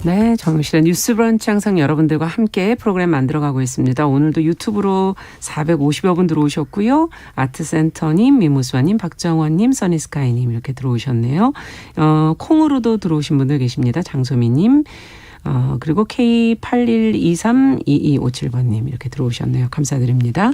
네, 정용실의 뉴스 브런치 항상 여러분들과 함께 프로그램 만들어가고 있습니다. 오늘도 유튜브로 450여 분 들어오셨고요. 아트센터님, 미무수아님, 박정원님, 써니스카이님 이렇게 들어오셨네요. 콩으로도 들어오신 분들 계십니다. 장소미님. 그리고 K81232257번님 이렇게 들어오셨네요. 감사드립니다.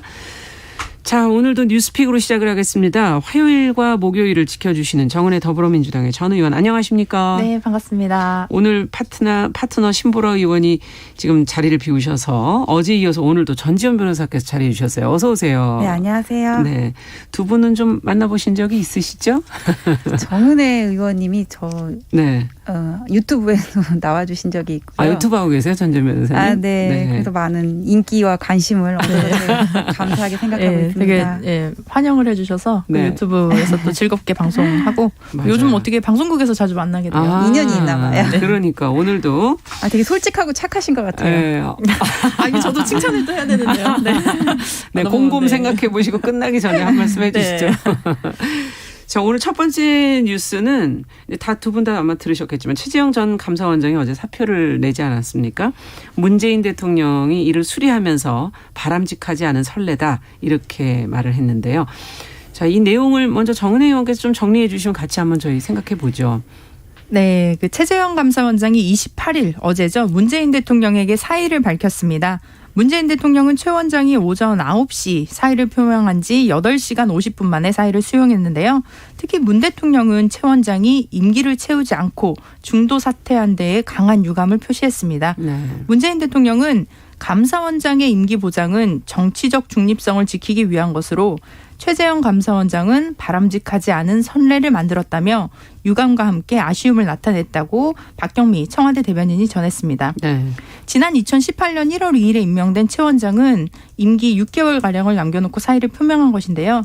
자, 오늘도 뉴스픽으로 시작을 하겠습니다. 화요일과 목요일을 지켜주시는 정은혜 더불어민주당의 전 의원 안녕하십니까? 네, 반갑습니다. 오늘 파트너 신보라 의원이 지금 자리를 비우셔서 어제 이어서 오늘도 전지현 변호사께서 자리해 주셨어요. 어서 오세요. 네, 안녕하세요. 네, 두 분은 좀 만나보신 적이 있으시죠? 정은혜 의원님이 네. 유튜브에도 나와주신 적이 있고요. 유튜브 하고 계세요? 전지현 변호사님? 네. 그래서 많은 인기와 관심을 감사하게 생각하고 있습니다. 되게 환영을 해주셔서 네. 유튜브에서 또 즐겁게 방송하고 요즘 어떻게 방송국에서 자주 만나게 돼요. 인연이 있나 봐요. 네. 그러니까 오늘도 되게 솔직하고 착하신 것 같아요. 네. 이게 저도 칭찬을 또 해야 되는데요. 네. 네, 곰곰 생각해 보시고 끝나기 전에 한 말씀 해주시죠. 네. 자, 오늘 첫 번째 뉴스는 두 분 다 아마 들으셨겠지만 최재형 전 감사원장이 어제 사표를 내지 않았습니까? 문재인 대통령이 이를 수리하면서 바람직하지 않은 선례다 이렇게 말을 했는데요. 자, 이 내용을 먼저 정은혜 의원께서 좀 정리해 주시면 같이 한번 저희 생각해 보죠. 네, 그 최재형 감사원장이 28일 어제죠. 문재인 대통령에게 사의를 밝혔습니다. 문재인 대통령은 최 원장이 오전 9시 사의를 표명한 지 8시간 50분 만에 사의를 수용했는데요. 특히 문 대통령은 최 원장이 임기를 채우지 않고 중도 사퇴한 데에 강한 유감을 표시했습니다. 네. 문재인 대통령은 감사원장의 임기 보장은 정치적 중립성을 지키기 위한 것으로 최재형 감사원장은 바람직하지 않은 선례를 만들었다며 유감과 함께 아쉬움을 나타냈다고 박경미 청와대 대변인이 전했습니다. 네. 지난 2018년 1월 2일에 임명된 최 원장은 임기 6개월가량을 남겨놓고 사의를 표명한 것인데요.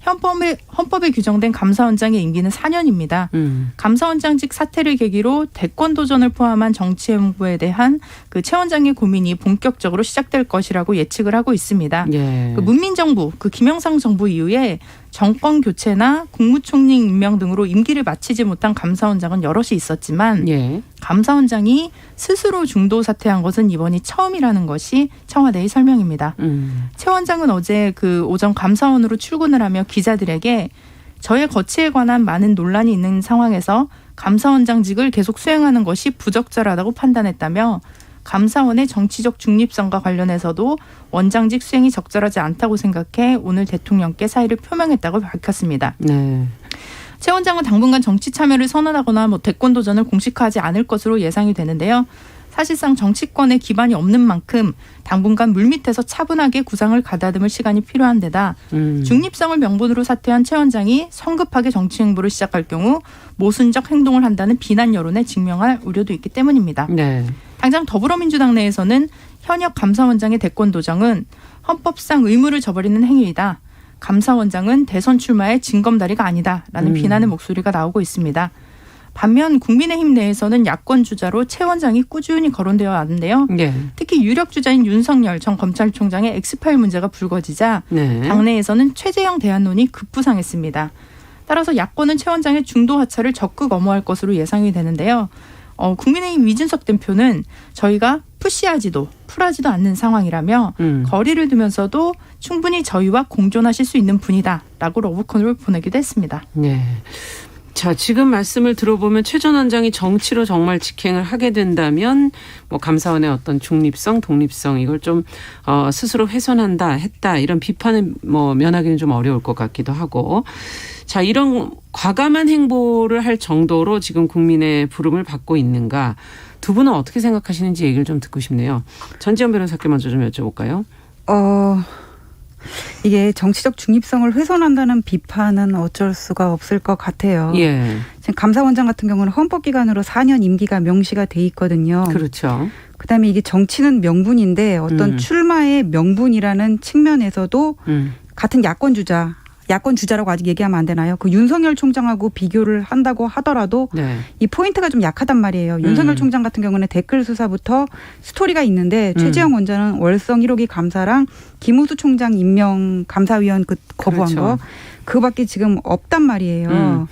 헌법에 규정된 감사원장의 임기는 4년입니다. 감사원장직 사퇴를 계기로 대권 도전을 포함한 정치 행보에 대한 그 최 원장의 고민이 본격적으로 시작될 것이라고 예측을 하고 있습니다. 예. 그 문민정부, 김영삼 정부 이후에 정권 교체나 국무총리 임명 등으로 임기를 마치지 못한 감사원장은 여럿이 있었지만 예. 감사원장이 스스로 중도 사퇴한 것은 이번이 처음이라는 것이 청와대의 설명입니다. 최 원장은 어제 그 오전 감사원으로 출근을 하며 기자들에게 저의 거취에 관한 많은 논란이 있는 상황에서 감사원장직을 계속 수행하는 것이 부적절하다고 판단했다며 감사원의 정치적 중립성과 관련해서도 원장직 수행이 적절하지 않다고 생각해 오늘 대통령께 사의를 표명했다고 밝혔습니다. 네. 최 원장은 당분간 정치 참여를 선언하거나 대권 도전을 공식화하지 않을 것으로 예상이 되는데요. 사실상 정치권에 기반이 없는 만큼 당분간 물밑에서 차분하게 구상을 가다듬을 시간이 필요한 데다 중립성을 명분으로 사퇴한 최 원장이 성급하게 정치 행보를 시작할 경우 모순적 행동을 한다는 비난 여론에 직면할 우려도 있기 때문입니다. 네. 당장 더불어민주당 내에서는 현역 감사원장의 대권 도전은 헌법상 의무를 저버리는 행위이다. 감사원장은 대선 출마의 징검다리가 아니다라는 비난의 목소리가 나오고 있습니다. 반면 국민의힘 내에서는 야권 주자로 최 원장이 꾸준히 거론되어 왔는데요. 예. 특히 유력 주자인 윤석열 전 검찰총장의 엑스파일 문제가 불거지자 네. 당내에서는 최재형 대안론이 급부상했습니다. 따라서 야권은 최 원장의 중도 하차를 적극 엄호할 것으로 예상이 되는데요. 국민의힘 이준석 대표는 저희가 푸시하지도 풀하지도 않는 상황이라며 거리를 두면서도 충분히 저희와 공존하실 수 있는 분이다라고 러브콜을 보내기도 했습니다. 네. 자, 지금 말씀을 들어보면 최 전 원장이 정치로 정말 직행을 하게 된다면 감사원의 어떤 중립성, 독립성 이걸 좀 스스로 했다 이런 비판을 면하기는 좀 어려울 것 같기도 하고. 자, 이런 과감한 행보를 할 정도로 지금 국민의 부름을 받고 있는가? 두 분은 어떻게 생각하시는지 얘기를 좀 듣고 싶네요. 전지현 변호사께 먼저 좀 여쭤볼까요? 이게 정치적 중립성을 훼손한다는 비판은 어쩔 수가 없을 것 같아요. 예. 지금 감사원장 같은 경우는 헌법기관으로 4년 임기가 명시가 돼 있거든요. 그렇죠. 그다음에 이게 정치는 명분인데 어떤 출마의 명분이라는 측면에서도 같은 야권 주자라고 아직 얘기하면 안 되나요? 그 윤석열 총장하고 비교를 한다고 하더라도 네. 이 포인트가 좀 약하단 말이에요. 윤석열 총장 같은 경우는 댓글 수사부터 스토리가 있는데 최재형 원장은 월성 1호기 감사랑 김우수 총장 임명 감사위원 거부한 그렇죠. 거 그거밖에 지금 없단 말이에요.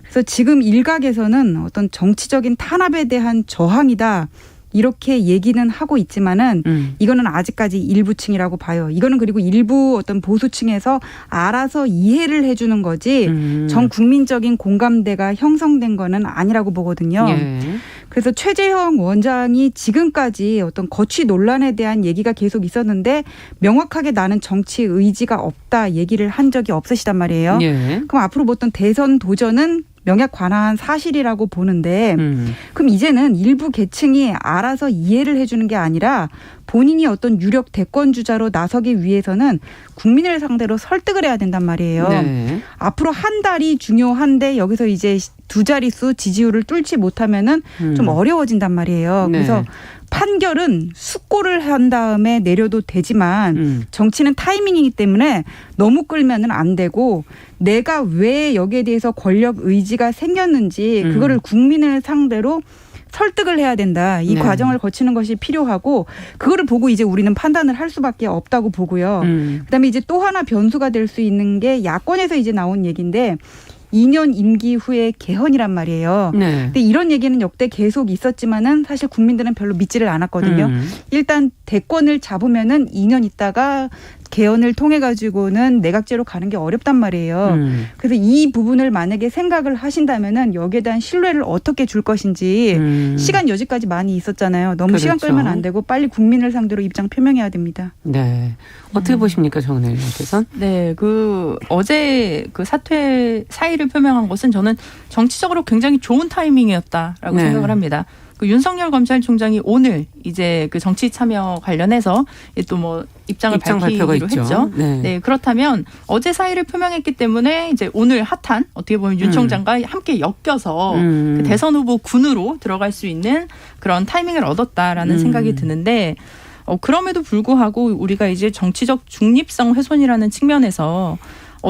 그래서 그래서 지금 일각에서는 어떤 정치적인 탄압에 대한 저항이다. 이렇게 얘기는 하고 있지만은 이거는 아직까지 일부층이라고 봐요. 이거는 그리고 일부 어떤 보수층에서 알아서 이해를 해주는 거지 전 국민적인 공감대가 형성된 거는 아니라고 보거든요. 예. 그래서 최재형 원장이 지금까지 어떤 거취 논란에 대한 얘기가 계속 있었는데 명확하게 나는 정치 의지가 없다 얘기를 한 적이 없으시단 말이에요. 예. 그럼 앞으로 어떤 대선 도전은 명약 관화한 사실이라고 보는데 그럼 이제는 일부 계층이 알아서 이해를 해주는 게 아니라 본인이 어떤 유력 대권 주자로 나서기 위해서는 국민을 상대로 설득을 해야 된단 말이에요. 네. 앞으로 한 달이 중요한데 여기서 이제 두 자릿수 지지율을 뚫지 못하면은 좀 어려워진단 말이에요. 네. 그래서 판결은 숙고를 한 다음에 내려도 되지만 정치는 타이밍이기 때문에 너무 끌면은 안 되고 내가 왜 여기에 대해서 권력 의지가 생겼는지 그거를 국민을 상대로 설득을 해야 된다. 이 네. 과정을 거치는 것이 필요하고 그거를 보고 이제 우리는 판단을 할 수밖에 없다고 보고요. 그다음에 이제 또 하나 변수가 될 수 있는 게 야권에서 이제 나온 얘기인데 2년 임기 후에 개헌이란 말이에요. 네. 근데 이런 얘기는 역대 계속 있었지만은 사실 국민들은 별로 믿지를 않았거든요. 일단 대권을 잡으면은 2년 있다가 개헌을 통해 가지고는 내각제로 가는 게 어렵단 말이에요. 그래서 이 부분을 만약에 생각을 하신다면은 여기에 대한 신뢰를 어떻게 줄 것인지 시간 여지까지 많이 있었잖아요. 너무 그렇죠. 시간 끌면 안 되고 빨리 국민을 상대로 입장 표명해야 됩니다. 네. 어떻게 보십니까, 정은혜 의원께서는? 네, 어제 사의를 표명한 것은 저는 정치적으로 굉장히 좋은 타이밍이었다라고 네. 생각을 합니다. 윤석열 검찰총장이 오늘 이제 정치 참여 관련해서 또 뭐 입장 발표가 밝히기로 있죠. 했죠. 네. 네, 그렇다면 어제 사의를 표명했기 때문에 이제 오늘 핫한 어떻게 보면 윤 총장과 함께 엮여서 그 대선 후보 군으로 들어갈 수 있는 그런 타이밍을 얻었다라는 생각이 드는데 그럼에도 불구하고 우리가 이제 정치적 중립성 훼손이라는 측면에서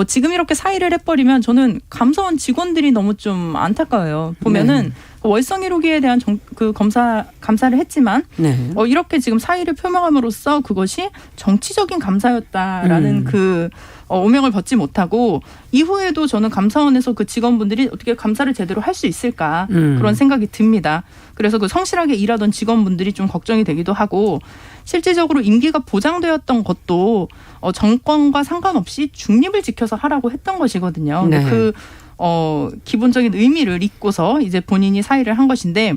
지금 이렇게 사의를 해버리면 저는 감사원 직원들이 너무 좀 안타까워요. 보면은 월성 1호기에 대한 감사를 했지만 네. 이렇게 지금 사의를 표명함으로써 그것이 정치적인 감사였다라는 오명을 벗지 못하고 이후에도 저는 감사원에서 그 직원분들이 어떻게 감사를 제대로 할 수 있을까 그런 생각이 듭니다. 그래서 성실하게 일하던 직원분들이 좀 걱정이 되기도 하고 실질적으로 임기가 보장되었던 것도 정권과 상관없이 중립을 지켜서 하라고 했던 것이거든요. 네. 기본적인 의미를 잊고서 이제 본인이 사의를 한 것인데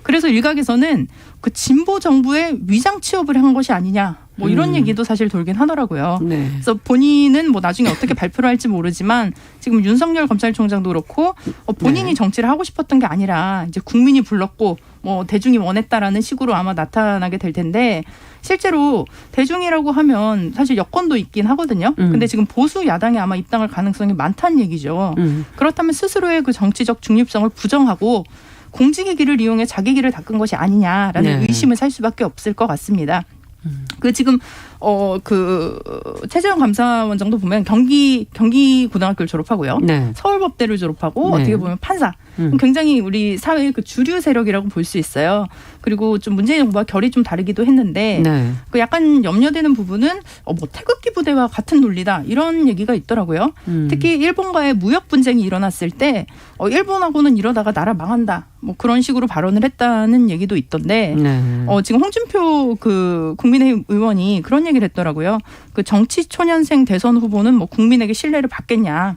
그래서 일각에서는 그 진보 정부의 위장 취업을 한 것이 아니냐 뭐 이런 얘기도 사실 돌긴 하더라고요. 네. 그래서 본인은 뭐 나중에 어떻게 발표를 할지 모르지만 지금 윤석열 검찰총장도 그렇고 본인이 정치를 하고 싶었던 게 아니라 이제 국민이 불렀고 뭐 대중이 원했다라는 식으로 아마 나타나게 될 텐데 실제로 대중이라고 하면 사실 여권도 있긴 하거든요. 근데 지금 보수 야당이 아마 입당할 가능성이 많다는 얘기죠. 그렇다면 스스로의 그 정치적 중립성을 부정하고 공직의 길을 이용해 자기 길을 닦은 것이 아니냐라는 네. 의심을 살 수밖에 없을 것 같습니다. 지금 최재형 감사원장도 보면 경기 고등학교를 졸업하고요. 네. 서울법대를 졸업하고 네. 어떻게 보면 판사. 굉장히 우리 사회의 그 주류 세력이라고 볼 수 있어요. 그리고 좀 문재인 정부와 결이 좀 다르기도 했는데 네. 약간 염려되는 부분은 뭐 태극기 부대와 같은 논리다 이런 얘기가 있더라고요. 특히 일본과의 무역 분쟁이 일어났을 때 일본하고는 이러다가 나라 망한다. 뭐 그런 식으로 발언을 했다는 얘기도 있던데 네. 지금 홍준표 국민의힘 의원이 그런 얘기를 했더라고요. 정치 초년생 대선 후보는 뭐 국민에게 신뢰를 받겠냐.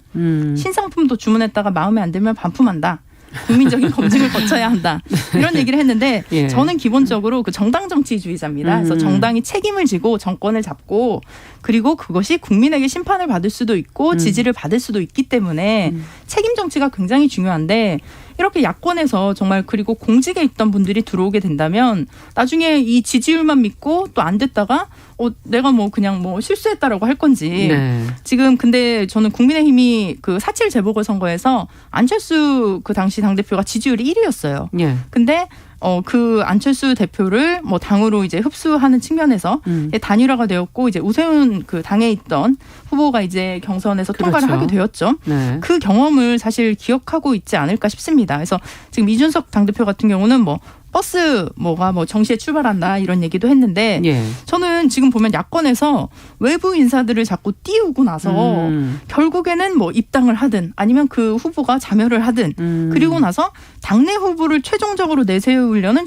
신상품도 주문했다가 마음에 안 들면 반품한다. 국민적인 검증을 거쳐야 한다. 이런 얘기를 했는데 예. 저는 기본적으로 정당 정치주의자입니다. 그래서 정당이 책임을 지고 정권을 잡고 그리고 그것이 국민에게 심판을 받을 수도 있고 지지를 받을 수도 있기 때문에 책임 정치가 굉장히 중요한데 이렇게 야권에서 정말 그리고 공직에 있던 분들이 들어오게 된다면 나중에 이 지지율만 믿고 또 안 됐다가 내가 뭐 그냥 뭐 실수했다라고 할 건지 네. 지금 근데 저는 국민의힘이 4.7 재보궐선거에서 안철수 당시 당대표가 지지율이 1위였어요. 예. 근데 안철수 대표를 뭐 당으로 이제 흡수하는 측면에서 단일화가 되었고 이제 우세훈 당에 있던 후보가 이제 경선에서 통과를 그렇죠. 하게 되었죠. 네. 그 경험을 사실 기억하고 있지 않을까 싶습니다. 그래서 지금 이준석 당대표 같은 경우는 뭐 버스 뭐가 뭐 정시에 출발한다 이런 얘기도 했는데 예. 저는 지금 보면 야권에서 외부 인사들을 자꾸 띄우고 나서 결국에는 뭐 입당을 하든 아니면 그 후보가 자멸을 하든 그리고 나서 당내 후보를 최종적으로 내세우려는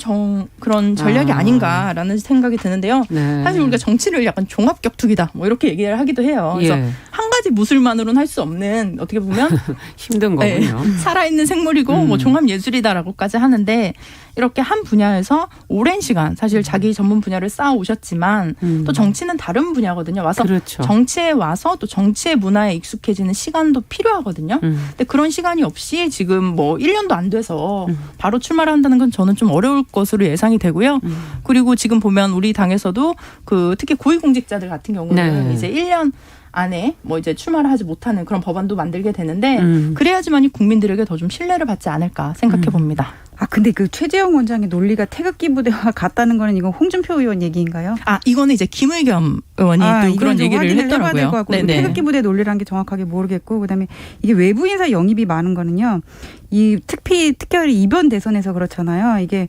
그런 전략이 아닌가라는 생각이 드는데요. 네. 사실 우리가 정치를 약간 종합격투기다 뭐 이렇게 얘기를 하기도 해요. 그래서 예. 한 가지 무술만으로는 할 수 없는 어떻게 보면 힘든 거군요. 네, 살아있는 생물이고 뭐 종합예술이다라고까지 하는데 이렇게 한 분야에서 오랜 시간 사실 자기 전문 분야를 쌓아 오셨지만 또 정치는 다른 분야거든요. 와서 그렇죠. 정치에 와서 또 정치의 문화에 익숙해지는 시간도 필요하거든요. 근데 그런 시간이 없이 지금 뭐 1년도 안 돼서 바로 출마를 한다는 건 저는 좀 어려울 것으로 예상이 되고요. 그리고 지금 보면 우리 당에서도 그 특히 고위공직자들 같은 경우는 네. 이제 1년 안에 뭐 이제 출마를 하지 못하는 그런 법안도 만들게 되는데 그래야지만이 국민들에게 더 좀 신뢰를 받지 않을까 생각해 봅니다. 아 근데 그 최재형 원장의 논리가 태극기 부대와 같다는 거는 이건 홍준표 의원 얘기인가요? 아 이거는 이제 김의겸 의원이 또 그런 얘기를 했더라고요. 태극기 부대 논리라는 게 정확하게 모르겠고 그다음에 이게 외부 인사 영입이 많은 거는요. 이 특별히 이번 대선에서 그렇잖아요. 이게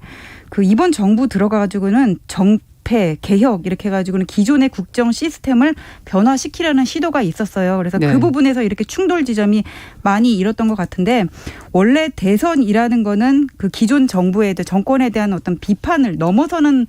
그 이번 정부 들어가가지고는 정패, 개혁 이렇게 해가지고는 기존의 국정 시스템을 변화시키려는 시도가 있었어요. 그래서 네. 그 부분에서 이렇게 충돌 지점이 많이 일었던 것 같은데 원래 대선이라는 거는 그 기존 정부에 정권에 대한 어떤 비판을 넘어서는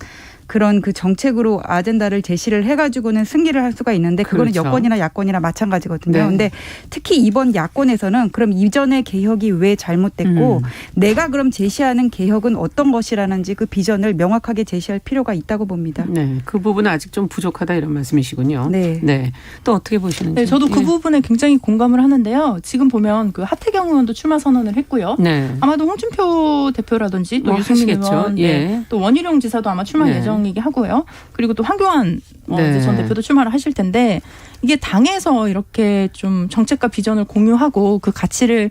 그런 그 정책으로 아젠다를 제시를 해가지고는 승리를 할 수가 있는데 그거는 그렇죠. 여권이나 야권이나 마찬가지거든요. 네. 근데 특히 이번 야권에서는 그럼 이전의 개혁이 왜 잘못됐고 내가 그럼 제시하는 개혁은 어떤 것이라는지 그 비전을 명확하게 제시할 필요가 있다고 봅니다. 네, 그 부분은 아직 좀 부족하다 이런 말씀이시군요. 네. 네. 또 어떻게 보시는지. 네, 저도 그 예. 부분에 굉장히 공감을 하는데요. 지금 보면 그 하태경 의원도 출마 선언을 했고요. 네. 아마도 홍준표 대표라든지 또 뭐 유승민 하시겠죠. 의원, 예. 네, 또 원희룡 지사도 아마 출마 네. 예정이기 하고요. 그리고 또 황교안 네. 이제 전 대표도 출마를 하실 텐데 이게 당에서 이렇게 좀 정책과 비전을 공유하고 그 가치를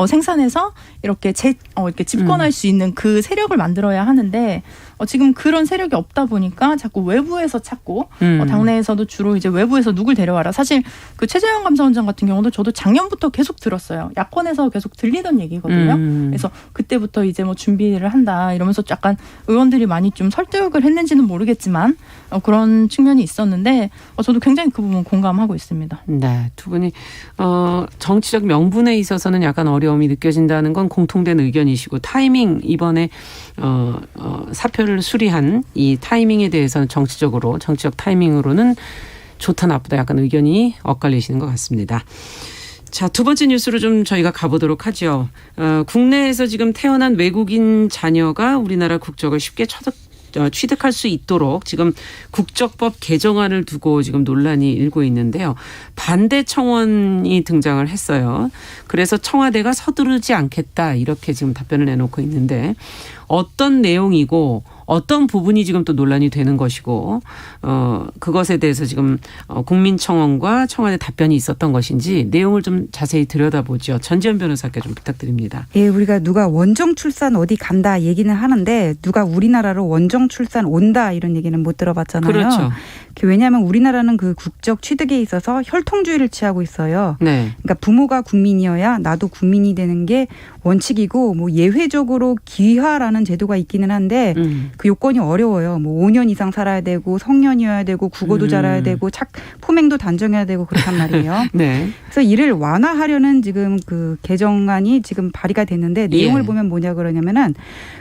생산해서 이렇게 이렇게 집권할 수 있는 그 세력을 만들어야 하는데 지금 그런 세력이 없다 보니까 자꾸 외부에서 찾고 당내에서도 주로 이제 외부에서 누굴 데려와라. 사실 그 최재형 감사원장 같은 경우도 저도 작년부터 계속 들었어요. 야권에서 계속 들리던 얘기거든요. 그래서 그때부터 이제 뭐 준비를 한다 이러면서 약간 의원들이 많이 좀 설득을 했는지는 모르겠지만 그런 측면이 있었는데 저도 굉장히 그 부분 공감하고 있습니다. 네, 두 분이 정치적 명분에 있어서는 약간 어려움이 느껴진다는 건 공통된 의견이시고 타이밍 이번에 사표를 수리한 이 타이밍에 대해서는 정치적 타이밍으로는 좋다 나쁘다 약간 의견이 엇갈리시는 것 같습니다. 자, 두 번째 뉴스로 좀 저희가 가보도록 하죠. 국내에서 지금 태어난 외국인 자녀가 우리나라 국적을 쉽게 취득할 수 있도록 지금 국적법 개정안을 두고 지금 논란이 일고 있는데요. 반대 청원이 등장을 했어요. 그래서 청와대가 서두르지 않겠다 이렇게 지금 답변을 내놓고 있는데 어떤 내용이고 어떤 부분이 지금 또 논란이 되는 것이고 그것에 대해서 지금 국민청원과 청와대 답변이 있었던 것인지 내용을 좀 자세히 들여다보죠. 전지현 변호사께 좀 부탁드립니다. 예, 우리가 누가 원정 출산 어디 간다 얘기는 하는데 누가 우리나라로 원정 출산 온다 이런 얘기는 못 들어봤잖아요. 그렇죠. 왜냐하면 우리나라는 그 국적 취득에 있어서 혈통주의를 취하고 있어요. 네. 그러니까 부모가 국민이어야 나도 국민이 되는 게 원칙이고 뭐 예외적으로 귀화라는 제도가 있기는 한데 그 요건이 어려워요. 뭐 5년 이상 살아야 되고 성년이어야 되고 국어도 잘해야 되고 품행도 단정해야 되고 그렇단 말이에요. 네. 그래서 이를 완화하려는 지금 그 개정안이 지금 발의가 됐는데 내용을 예. 보면 뭐냐 그러냐면은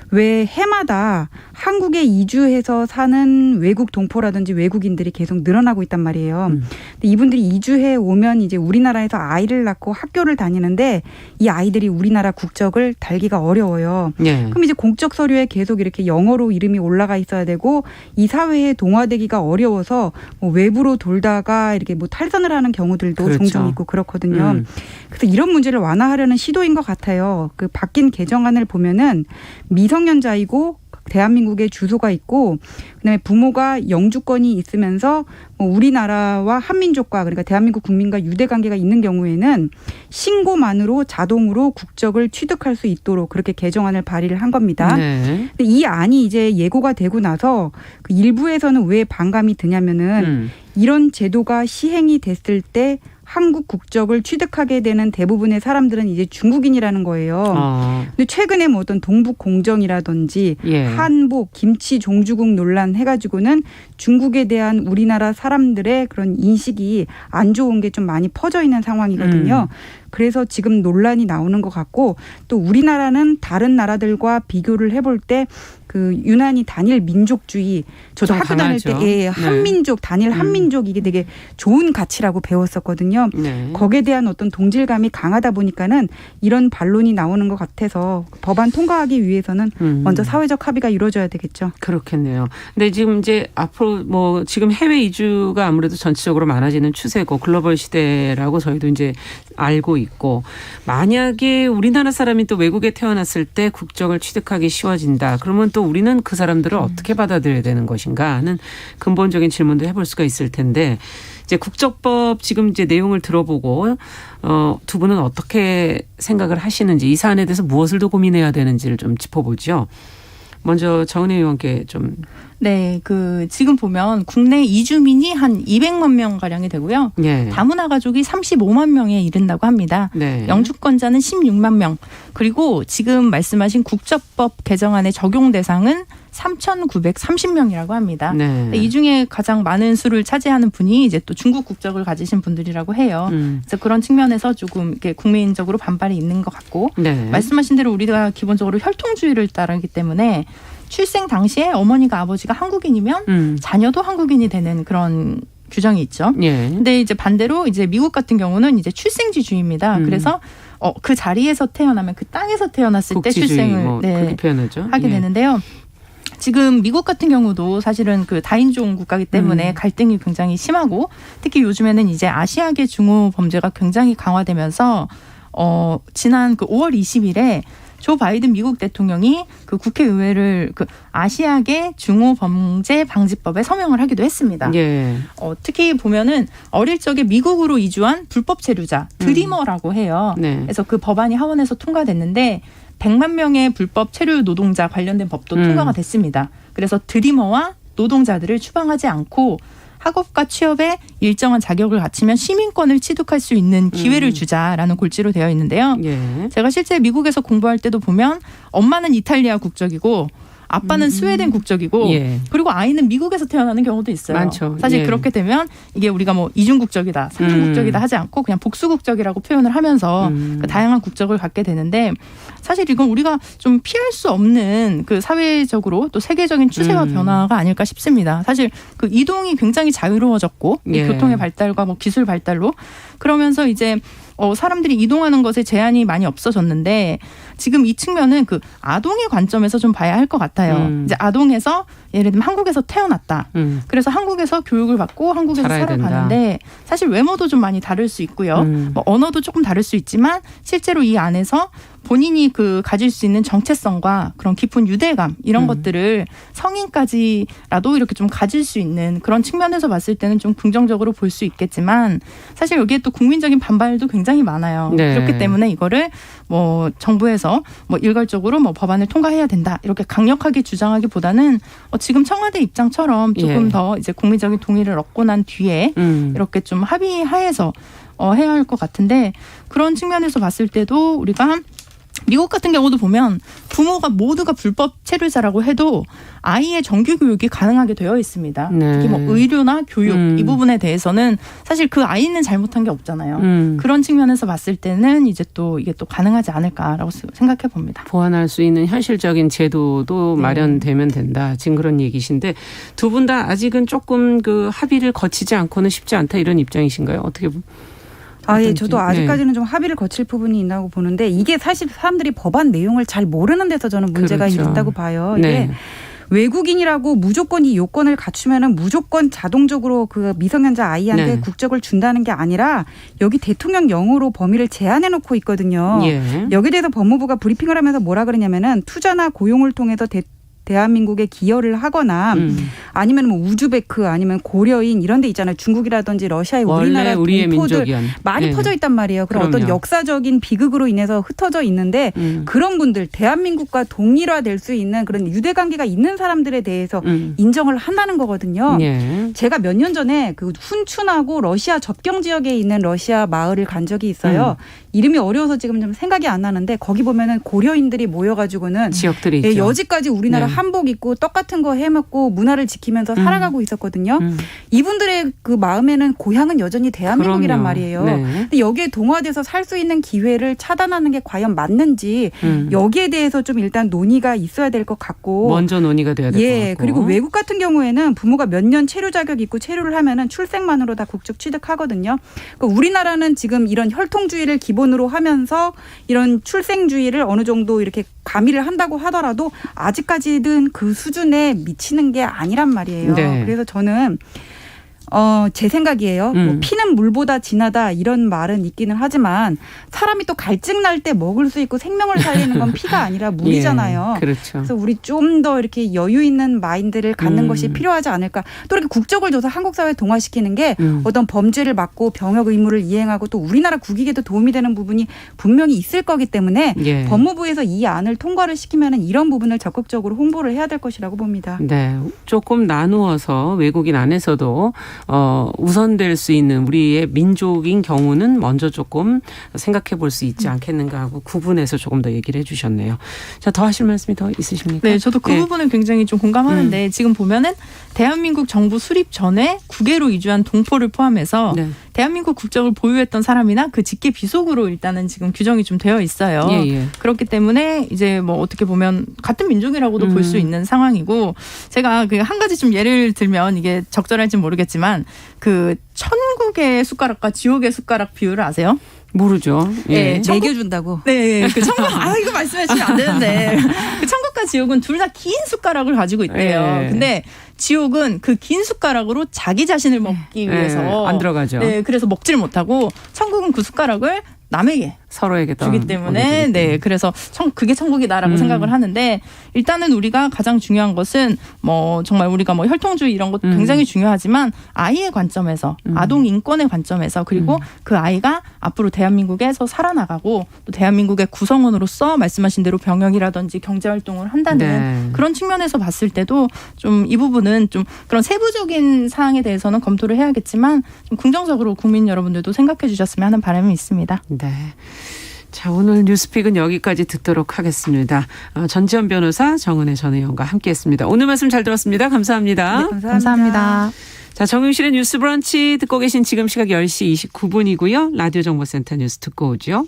왜 해마다 한국에 이주해서 사는 외국 동포라든지 외국인들이 계속 늘어나고 있단 말이에요. 근데 이분들이 이주해 오면 이제 우리나라에서 아이를 낳고 학교를 다니는데 이 아이들이 우리나라 국적을 달기가 어려워요. 네. 그럼 이제 공적 서류에 계속 이렇게 영어로 이름이 올라가 있어야 되고 이 사회에 동화되기가 어려워서 뭐 외부로 돌다가 이렇게 뭐 탈선을 하는 경우들도 그렇죠. 종종 있고 그렇거든요. 그래서 이런 문제를 완화하려는 시도인 것 같아요. 그 바뀐 개정안을 보면은 미성년자이고 대한민국에 주소가 있고 그다음에 부모가 영주권이 있으면서 뭐 우리나라와 한민족과 그러니까 대한민국 국민과 유대 관계가 있는 경우에는 신고만으로 자동으로 국적을 취득할 수 있도록 그렇게 개정안을 발의를 한 겁니다. 네. 근데 이 안이 이제 예고가 되고 나서 그 일부에서는 왜 반감이 드냐면은 이런 제도가 시행이 됐을 때 한국 국적을 취득하게 되는 대부분의 사람들은 이제 중국인이라는 거예요. 근데 최근에 뭐 어떤 동북 공정이라든지 예. 한복, 김치 종주국 논란 해가지고는 중국에 대한 우리나라 사람들의 그런 인식이 안 좋은 게 좀 많이 퍼져 있는 상황이거든요. 그래서 지금 논란이 나오는 것 같고 또 우리나라는 다른 나라들과 비교를 해볼 때 그 유난히 단일 민족주의 저도 학교 다닐 때 네. 한민족 단일 한민족 이게 되게 좋은 가치라고 배웠었거든요. 네. 거기에 대한 어떤 동질감이 강하다 보니까는 이런 반론이 나오는 것 같아서 법안 통과하기 위해서는 먼저 사회적 합의가 이루어져야 되겠죠. 그렇겠네요. 근데 지금 이제 앞으로 뭐 지금 해외 이주가 아무래도 전체적으로 많아지는 추세고 글로벌 시대라고 저희도 이제 알고 있고 만약에 우리나라 사람이 또 외국에 태어났을 때 국적을 취득하기 쉬워진다. 그러면 또 우리는 그 사람들을 어떻게 받아들여야 되는 것인가 하는 근본적인 질문도 해볼 수가 있을 텐데 이제 국적법 지금 이제 내용을 들어보고 두 분은 어떻게 생각을 하시는지 이 사안에 대해서 무엇을 더 고민해야 되는지를 좀 짚어보죠. 먼저 정은혜 의원께 좀. 네, 지금 보면 국내 이주민이 한 200만 명 가량이 되고요. 예. 다문화 가족이 35만 명에 이른다고 합니다. 네. 영주권자는 16만 명. 그리고 지금 말씀하신 국적법 개정안의 적용 대상은 3,930명이라고 합니다. 네. 이 중에 가장 많은 수를 차지하는 분이 이제 또 중국 국적을 가지신 분들이라고 해요. 그래서 그런 측면에서 조금 이렇게 국민적으로 반발이 있는 것 같고 네. 말씀하신 대로 우리가 기본적으로 혈통주의를 따르기 때문에 출생 당시에 어머니가 아버지가 한국인이면 자녀도 한국인이 되는 그런 규정이 있죠. 예. 근데 이제 반대로 이제 미국 같은 경우는 이제 출생지주의입니다. 그래서 그 자리에서 태어나면 그 땅에서 태어났을 때 국지주의 출생을 뭐 그렇게 표현하죠. 하게 예. 되는데요. 지금 미국 같은 경우도 사실은 그 다인종 국가이기 때문에 갈등이 굉장히 심하고 특히 요즘에는 이제 아시아계 중호 범죄가 굉장히 강화되면서 지난 그 5월 20일에 조 바이든 미국 대통령이 그 국회의회를 그 아시아계 중호 범죄 방지법에 서명을 하기도 했습니다. 예. 특히 보면은 어릴 적에 미국으로 이주한 불법 체류자 드리머라고 해요. 네. 그래서 그 법안이 하원에서 통과됐는데 100만 명의 불법 체류 노동자 관련된 법도 통과가 됐습니다. 그래서 드리머와 노동자들을 추방하지 않고 학업과 취업에 일정한 자격을 갖추면 시민권을 취득할 수 있는 기회를 주자라는 골지로 되어 있는데요. 예. 제가 실제 미국에서 공부할 때도 보면 엄마는 이탈리아 국적이고 아빠는 스웨덴 국적이고 예. 그리고 아이는 미국에서 태어나는 경우도 있어요. 많죠. 사실 예. 그렇게 되면 이게 우리가 뭐 이중 국적이다, 삼중 국적이다 하지 않고 그냥 복수 국적이라고 표현을 하면서 그 다양한 국적을 갖게 되는데 사실 이건 우리가 좀 피할 수 없는 그 사회적으로 또 세계적인 추세와 변화가 아닐까 싶습니다. 사실 그 이동이 굉장히 자유로워졌고 이 예. 교통의 발달과 뭐 기술 발달로 그러면서 이제 사람들이 이동하는 것에 제한이 많이 없어졌는데 지금 이 측면은 그 아동의 관점에서 좀 봐야 할 것 같아요. 이제 아동에서 예를 들면 한국에서 태어났다. 그래서 한국에서 교육을 받고 한국에서 살아가는데 사실 외모도 좀 많이 다를 수 있고요. 뭐 언어도 조금 다를 수 있지만 실제로 이 안에서 본인이 그 가질 수 있는 정체성과 그런 깊은 유대감 이런 것들을 성인까지라도 이렇게 좀 가질 수 있는 그런 측면에서 봤을 때는 좀 긍정적으로 볼 수 있겠지만 사실 여기에 또 국민적인 반발도 굉장히 많아요. 네. 그렇기 때문에 이거를 뭐 정부에서 뭐 일괄적으로 뭐 법안을 통과해야 된다 이렇게 강력하게 주장하기보다는 지금 청와대 입장처럼 조금 예. 더 이제 국민적인 동의를 얻고 난 뒤에 이렇게 좀 합의하에서 해야 할 것 같은데 그런 측면에서 봤을 때도 우리가 미국 같은 경우도 보면 부모가 모두가 불법 체류자라고 해도 아이의 정규 교육이 가능하게 되어 있습니다. 네. 특히 뭐 의료나 교육 이 부분에 대해서는 사실 그 아이는 잘못한 게 없잖아요. 그런 측면에서 봤을 때는 이제 또 이게 또 가능하지 않을까라고 생각해 봅니다. 보완할 수 있는 현실적인 제도도 네. 마련되면 된다. 지금 그런 얘기신데 두 분 다 아직은 조금 그 합의를 거치지 않고는 쉽지 않다 이런 입장이신가요? 어떻게 보면? 예, 저도 아직까지는 좀 합의를 거칠 부분이 있다고 보는데 이게 사실 사람들이 법안 내용을 잘 모르는 데서 저는 문제가 그렇죠. 있다고 봐요. 이게 네. 외국인이라고 무조건 이 요건을 갖추면은 무조건 자동적으로 그 미성년자 아이한테 네. 국적을 준다는 게 아니라 여기 대통령령으로 범위를 제한해 놓고 있거든요. 예. 여기에 대해서 법무부가 브리핑을 하면서 뭐라 그러냐면은 투자나 고용을 통해서 대한민국에 기여를 하거나 아니면 뭐 우즈베크 아니면 고려인 이런 데 있잖아요. 중국이라든지 러시아에 우리나라 우리의 동포들 민족이었. 많이 네. 퍼져 있단 말이에요. 그런 어떤 그럼요. 역사적인 비극으로 인해서 흩어져 있는데 그런 분들 대한민국과 동일화될 수 있는 그런 유대관계가 있는 사람들에 대해서 인정을 한다는 거거든요. 예. 제가 몇 년 전에 그 훈춘하고 러시아 접경 지역에 있는 러시아 마을을 간 적이 있어요. 이름이 어려워서 지금 좀 생각이 안 나는데 거기 보면은 고려인들이 모여가지고는 지역들이 예, 있죠. 여지까지 우리나라 네. 한복 입고 떡 같은 거 해먹고 문화를 지키면서 살아가고 있었거든요. 이분들의 그 마음에는 고향은 여전히 대한민국이란 그럼요. 말이에요. 네. 근데 여기에 동화돼서 살 수 있는 기회를 차단하는 게 과연 맞는지 여기에 대해서 좀 일단 논의가 있어야 될 것 같고. 먼저 논의가 돼야 될 것 예, 같고. 그리고 외국 같은 경우에는 부모가 몇 년 체류 자격 있고 체류를 하면은 출생만으로 다 국적 취득하거든요. 그러니까 우리나라는 지금 이런 혈통주의를 기본으로 하면서 이런 출생주의를 어느 정도 이렇게 가미를 한다고 하더라도 아직까지는 그 수준에 미치는 게 아니란 말이에요. 네. 그래서 저는 제 생각이에요. 뭐 피는 물보다 진하다 이런 말은 있기는 하지만 사람이 또 갈증 날 때 먹을 수 있고 생명을 살리는 건 피가 아니라 물이잖아요. 예, 그렇죠. 그래서 우리 좀 더 이렇게 여유 있는 마인드를 갖는 것이 필요하지 않을까. 또 이렇게 국적을 줘서 한국 사회에 동화시키는 게 어떤 범죄를 막고 병역 의무를 이행하고 또 우리나라 국익에도 도움이 되는 부분이 분명히 있을 거기 때문에 예. 법무부에서 이 안을 통과를 시키면은 이런 부분을 적극적으로 홍보를 해야 될 것이라고 봅니다. 네, 조금 나누어서 외국인 안에서도 우선될 수 있는 우리의 민족인 경우는 먼저 조금 생각해 볼 수 있지 않겠는가 하고 구분해서 조금 더 얘기를 해 주셨네요. 자, 더 하실 말씀이 더 있으십니까? 네, 저도 그 네. 부분은 굉장히 좀 공감하는데 지금 보면은 대한민국 정부 수립 전에 국외로 이주한 동포를 포함해서 네. 대한민국 국적을 보유했던 사람이나 그 직계 비속으로 일단은 지금 규정이 좀 되어 있어요. 예, 예. 그렇기 때문에 이제 뭐 어떻게 보면 같은 민족이라고도 볼 수 있는 상황이고 제가 그 한 가지 좀 예를 들면 이게 적절할지 모르겠지만 그 천국의 숟가락과 지옥의 숟가락 비율을 아세요? 모르죠. 예. 네, 매겨준다고. 네, 그 천국 이거 말씀하시면 안 되는데 그 천국과 지옥은 둘 다 긴 숟가락을 가지고 있대요. 네. 근데 지옥은 그 긴 숟가락으로 자기 자신을 먹기 위해서 안 들어가죠. 네, 그래서 먹지를 못하고 천국은 그 숟가락을 남에게 서로에게 주기 때문에 네, 그래서 그게 천국이다라고 생각을 하는데 일단은 우리가 가장 중요한 것은 뭐 정말 우리가 뭐 혈통주의 이런 것도 굉장히 중요하지만 아이의 관점에서 아동 인권의 관점에서 그리고 그 아이가 앞으로 대한민국에서 살아나가고 또 대한민국의 구성원으로서 말씀하신 대로 병역이라든지 경제 활동을 한다는 네. 그런 측면에서 봤을 때도 좀 이 부분은 좀 그런 세부적인 사항에 대해서는 검토를 해야겠지만 좀 긍정적으로 국민 여러분들도 생각해 주셨으면 하는 바람이 있습니다. 네. 자, 오늘 뉴스픽은 여기까지 듣도록 하겠습니다. 전지현 변호사, 정은혜 전 의원과 함께했습니다. 오늘 말씀 잘 들었습니다. 감사합니다. 네, 감사합니다. 감사합니다. 자, 정용실의 뉴스 브런치 듣고 계신 지금 시각 10시 29분이고요. 라디오 정보센터 뉴스 듣고 오죠.